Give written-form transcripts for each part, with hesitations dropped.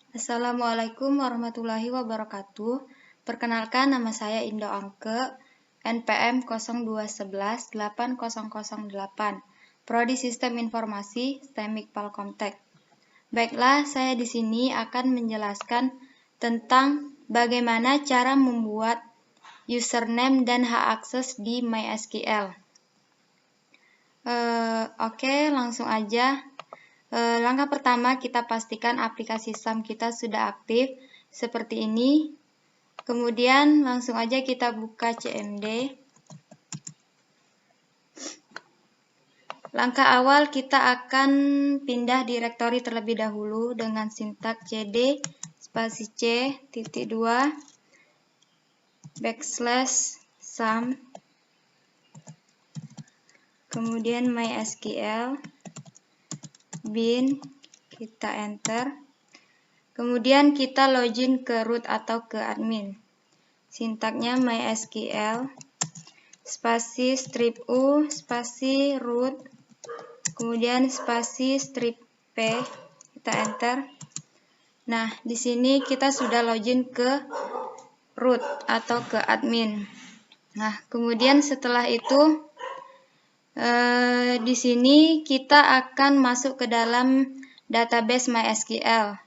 Assalamualaikum warahmatullahi wabarakatuh. Perkenalkan, nama saya Indo Angke, NPM 0211-8008, Prodi Sistem Informasi, STEMIK Palkomtek. Baiklah, saya di sini akan menjelaskan tentang bagaimana cara membuat username dan hak akses di MySQL. Oke, langsung aja. Langkah pertama, kita pastikan aplikasi SAM kita sudah aktif seperti ini. Kemudian langsung aja kita buka CMD. Langkah awal, kita akan pindah direktori terlebih dahulu dengan sintak cd spasi c titik 2 \sum, kemudian MySQL bin, kita enter. Kemudian kita login ke root atau ke admin. Sintaknya MySQL spasi strip u spasi root, kemudian spasi strip p, kita enter. Nah, di sini kita sudah login ke root atau ke admin. Nah, kemudian setelah itu di sini kita akan masuk ke dalam database MySQL.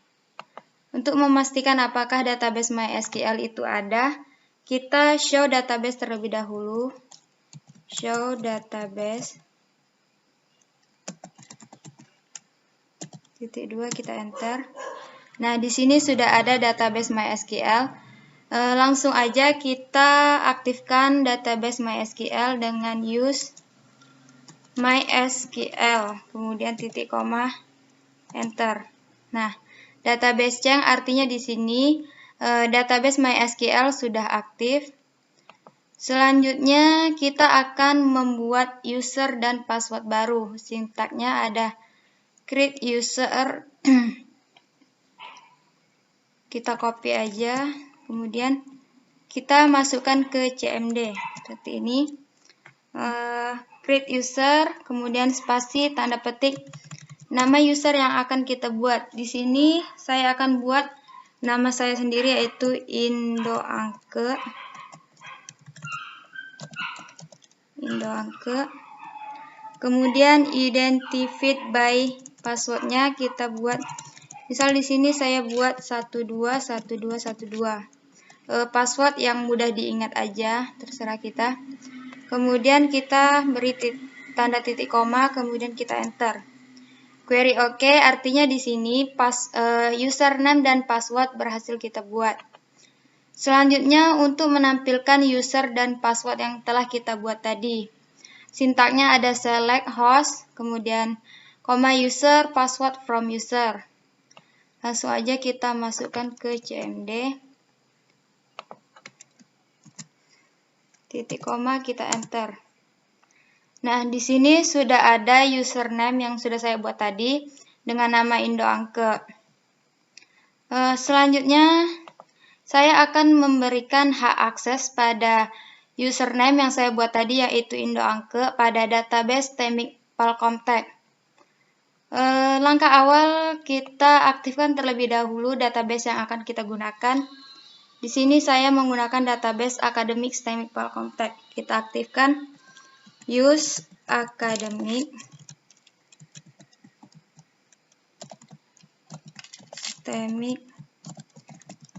Untuk memastikan apakah database MySQL itu ada, kita show database terlebih dahulu. Show database titik 2, kita enter. Nah, di sini sudah ada database MySQL. Langsung aja kita aktifkan database MySQL dengan use MySQL, kemudian titik koma, enter. Nah, database change artinya di sini database MySQL sudah aktif. Selanjutnya kita akan membuat user dan password baru. Sintaknya ada create user. Kita copy aja, kemudian kita masukkan ke CMD seperti ini. Create user, kemudian spasi tanda petik nama user yang akan kita buat. Di sini saya akan buat nama saya sendiri, yaitu Indo Angke. Kemudian identified by passwordnya kita buat. Misal di sini saya buat 121212. Password yang mudah diingat aja, terserah kita. Kemudian kita beri tanda titik koma, kemudian kita enter. Query OK, artinya di sini username dan password berhasil kita buat. Selanjutnya, untuk menampilkan user dan password yang telah kita buat tadi, sintaknya ada select host, kemudian koma user, password from user. Langsung aja kita masukkan ke CMD. Titik koma, kita enter. Nah, di sini sudah ada username yang sudah saya buat tadi dengan nama Indo Angke. Selanjutnya, saya akan memberikan hak akses pada username yang saya buat tadi, yaitu Indo Angke, pada database STEMIK Palkomtek. Langkah awal, kita aktifkan terlebih dahulu database yang akan kita gunakan. Di sini saya menggunakan database akademik STEMIK Palkomtek. Kita aktifkan use akademik STEMIK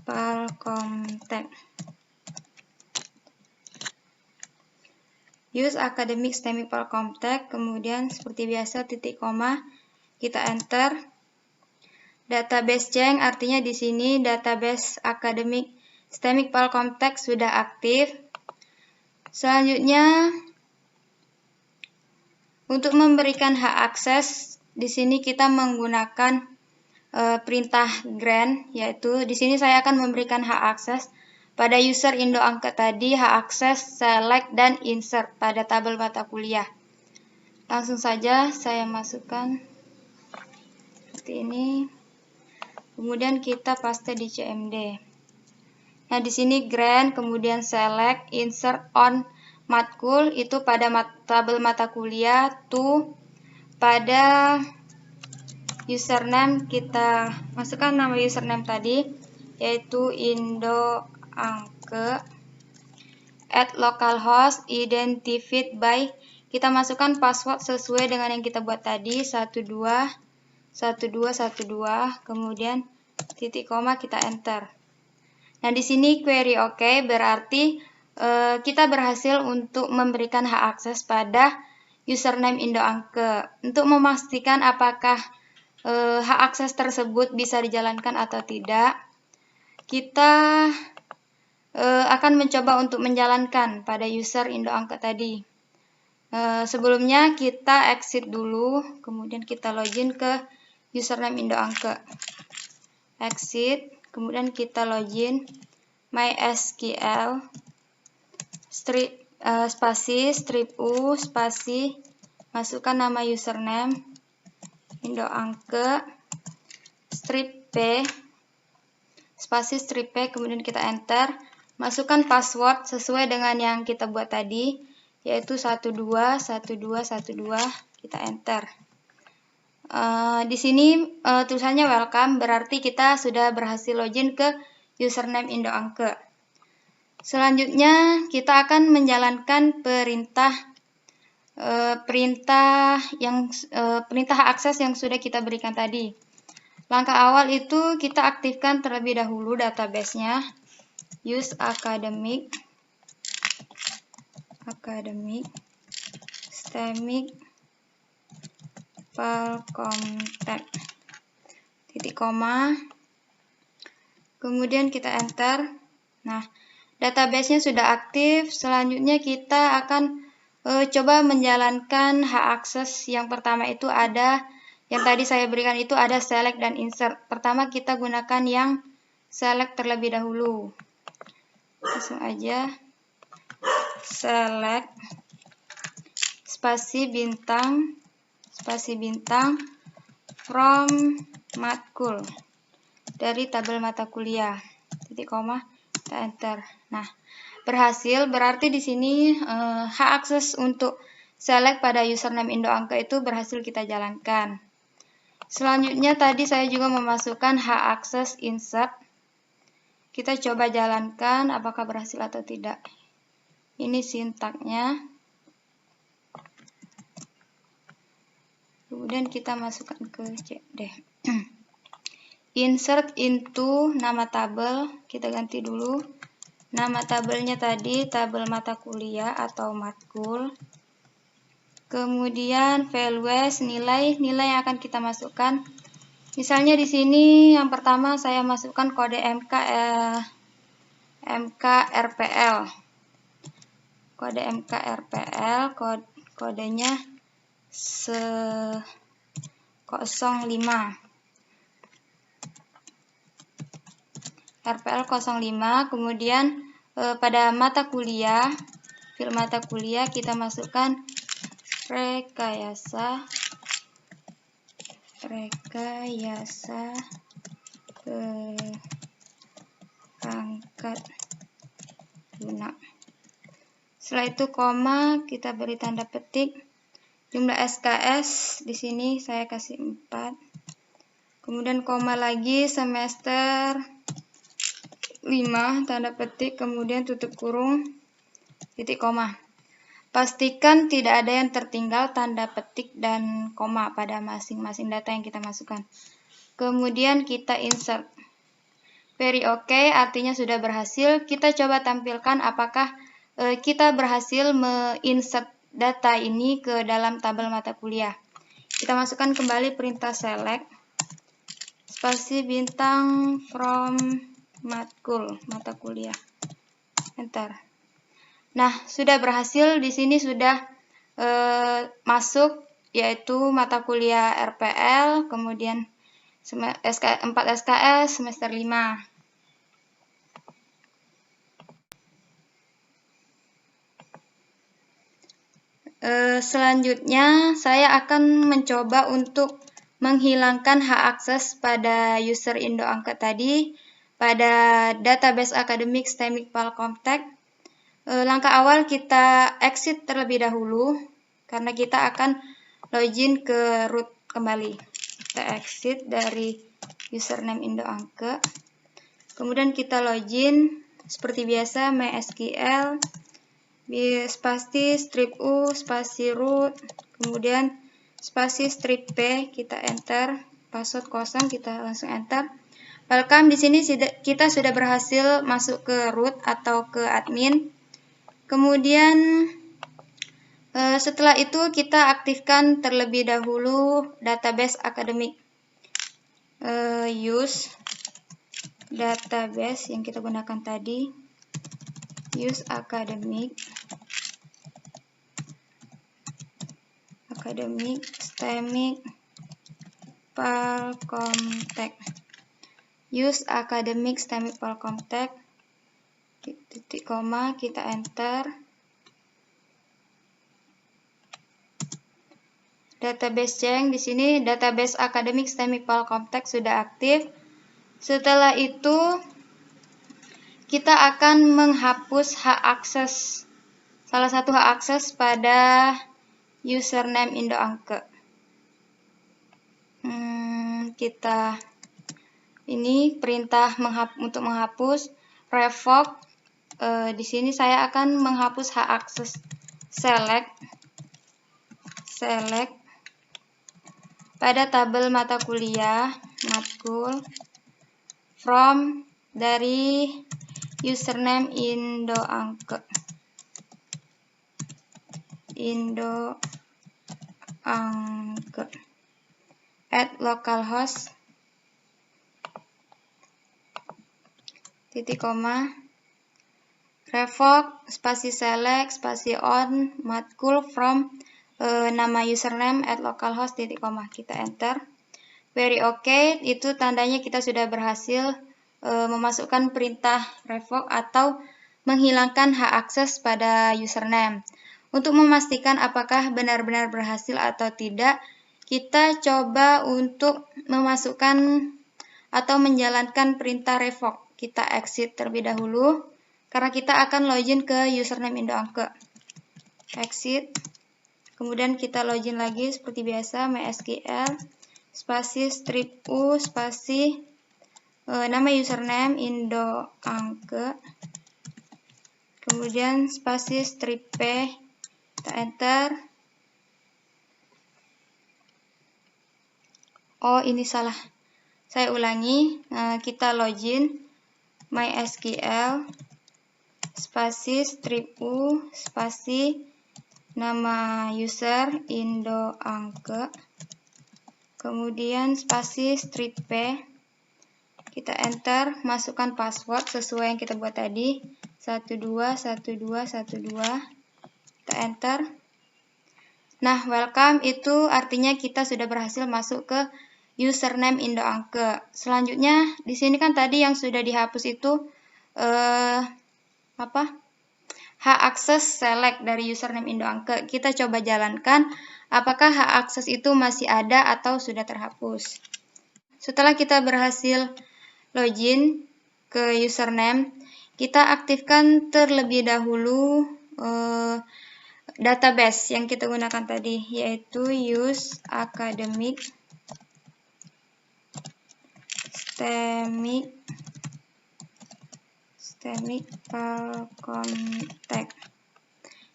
Palkomtek. Use akademik STEMIK Palkomtek, kemudian seperti biasa titik koma, kita enter. Database change artinya di sini database akademik STEMIK Palkomtek sudah aktif. Selanjutnya, untuk memberikan hak akses, di sini kita menggunakan perintah grant, yaitu di sini saya akan memberikan hak akses pada user Indo Angke tadi, hak akses select dan insert pada tabel mata kuliah. Langsung saja saya masukkan seperti ini. Kemudian kita paste di CMD. Nah, di sini grant, kemudian select, insert on matkul itu pada tabel mata kuliah, to pada username kita masukkan nama username tadi, yaitu indoangke, @localhost, identified by, kita masukkan password sesuai dengan yang kita buat tadi, 121212, kemudian titik koma, kita enter. Nah, di sini query oke, berarti kita berhasil untuk memberikan hak akses pada username indoangke. Untuk memastikan apakah hak akses tersebut bisa dijalankan atau tidak, kita akan mencoba untuk menjalankan pada user indoangke tadi. Sebelumnya kita exit dulu, kemudian kita login ke username indoangke. Exit, kemudian kita login MySQL, spasi strip u, spasi, masukkan nama username indoangke, strip p, spasi strip p, kemudian kita enter. Masukkan password sesuai dengan yang kita buat tadi, yaitu 121212, kita enter. Di sini tulisannya welcome, berarti kita sudah berhasil login ke username indoangke. Selanjutnya kita akan menjalankan perintah hak akses yang sudah kita berikan tadi. Langkah awal itu kita aktifkan terlebih dahulu database-nya, use academic systemic file contact, titik koma, kemudian kita enter. Nah, database-nya sudah aktif. Selanjutnya kita akan coba menjalankan hak akses. Yang pertama itu ada, yang tadi saya berikan itu ada select dan insert. Pertama kita gunakan yang select terlebih dahulu. Langsung aja select spasi bintang from matkul, dari tabel mata kuliah, titik koma, kita enter. Nah, berhasil, berarti di sini hak akses untuk select pada username indoangke itu berhasil kita jalankan. Selanjutnya tadi saya juga memasukkan hak akses insert. Kita coba jalankan apakah berhasil atau tidak. Ini sintaknya. Kemudian kita masukkan ke cd. Insert into nama tabel, kita ganti dulu. Nama tabelnya tadi tabel mata kuliah atau matkul. Kemudian values, nilai yang akan kita masukkan. Misalnya di sini yang pertama saya masukkan kode MKRPL. Kode MKRPL, kodenya 05. RPL 05, kemudian pada mata kuliah, fil mata kuliah kita masukkan rekayasa perangkat lunak. Setelah itu koma, kita beri tanda petik. Jumlah SKS di sini saya kasih 4. Kemudian koma lagi, semester 5, tanda petik, kemudian tutup kurung, titik koma. Pastikan tidak ada yang tertinggal tanda petik dan koma pada masing-masing data yang kita masukkan. Kemudian kita insert. Very okay, artinya sudah berhasil. Kita coba tampilkan apakah kita berhasil menginsert data ini ke dalam tabel mata kuliah. Kita masukkan kembali perintah select spasi bintang from matkul, mata kuliah. Enter. Nah, sudah berhasil. Di sini sudah masuk, yaitu mata kuliah RPL, kemudian 4 SKS semester 5. Selanjutnya saya akan mencoba untuk menghilangkan hak akses pada user indoangke tadi pada database academic systemic file contact. Langkah awal kita exit terlebih dahulu karena kita akan login ke root kembali. Kita exit dari username Indo Angke. Kemudian kita login seperti biasa, MySQL, spasi strip U, spasi root, kemudian spasi strip P, kita enter, password kosong, kita langsung enter. Welcome, di sini kita sudah berhasil masuk ke root atau ke admin. Kemudian setelah itu kita aktifkan terlebih dahulu database akademik. Use database yang kita gunakan tadi, use academic STEMIC file contact, use academic STEMIC file contact, titik koma, kita enter. Database change, di sini database academic STEMIC file contact sudah aktif. Setelah itu kita akan menghapus hak akses, salah satu hak akses pada username Indo Angke. Kita ini perintah untuk menghapus revoke. Di sini saya akan menghapus hak akses select pada tabel mata kuliah matkul from dari username Indo Angke at localhost titik koma revoke spasi select spasi on matkul from nama username at localhost titik koma, kita enter. Very okay, itu tandanya kita sudah berhasil memasukkan perintah revoke atau menghilangkan hak akses pada username. Untuk memastikan apakah benar-benar berhasil atau tidak, kita coba untuk memasukkan atau menjalankan perintah revoke. Kita exit terlebih dahulu karena kita akan login ke username Indo Angke. Exit. Kemudian kita login lagi seperti biasa, MySQL spasi strip U spasi nama username Indo Angke, kemudian spasi strip P, kita enter. Oh, ini salah, saya ulangi. Kita login MySQL spasi strip U spasi nama user Indo Angke, kemudian spasi strip P, kita enter, masukkan password sesuai yang kita buat tadi, 121212, kita enter. Nah, welcome itu artinya kita sudah berhasil masuk ke username Indo Angke. Selanjutnya di sini kan tadi yang sudah dihapus itu hak akses select dari username Indo Angke. Kita coba jalankan apakah hak akses itu masih ada atau sudah terhapus. Setelah kita berhasil login ke username, kita aktifkan terlebih dahulu database yang kita gunakan tadi, yaitu use academic STEMIC file contact,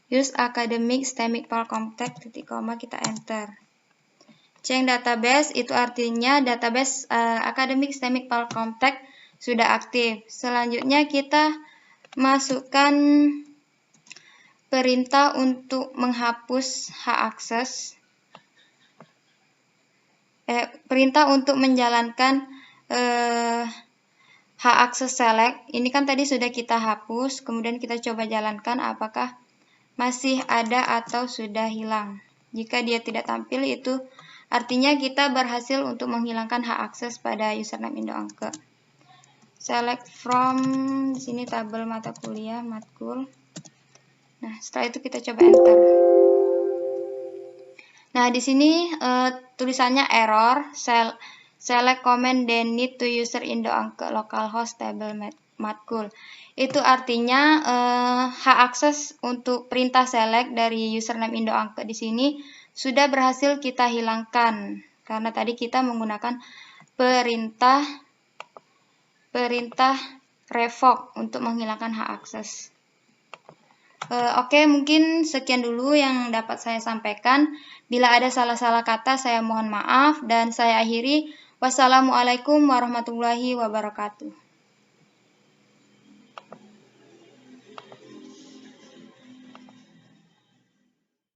use academic STEMIC file contact titik koma, kita enter. Change database itu artinya database academic STEMIC file contact sudah aktif. Selanjutnya kita masukkan perintah untuk menghapus hak akses, perintah untuk menjalankan hak akses select. Ini kan tadi sudah kita hapus, kemudian kita coba jalankan apakah masih ada atau sudah hilang. Jika dia tidak tampil, itu artinya kita berhasil untuk menghilangkan hak akses pada username Indo Angke. Select from, di sini tabel mata kuliah matkul. Nah, setelah itu kita coba enter. Nah, di sini tulisannya error, select command then need to user Indo Angke localhost table matkul. Itu artinya hak akses untuk perintah select dari username Indo Angke di sini sudah berhasil kita hilangkan karena tadi kita menggunakan perintah revoke untuk menghilangkan hak akses. Oke, mungkin sekian dulu yang dapat saya sampaikan. Bila ada salah-salah kata, saya mohon maaf dan saya akhiri. Wassalamualaikum warahmatullahi wabarakatuh.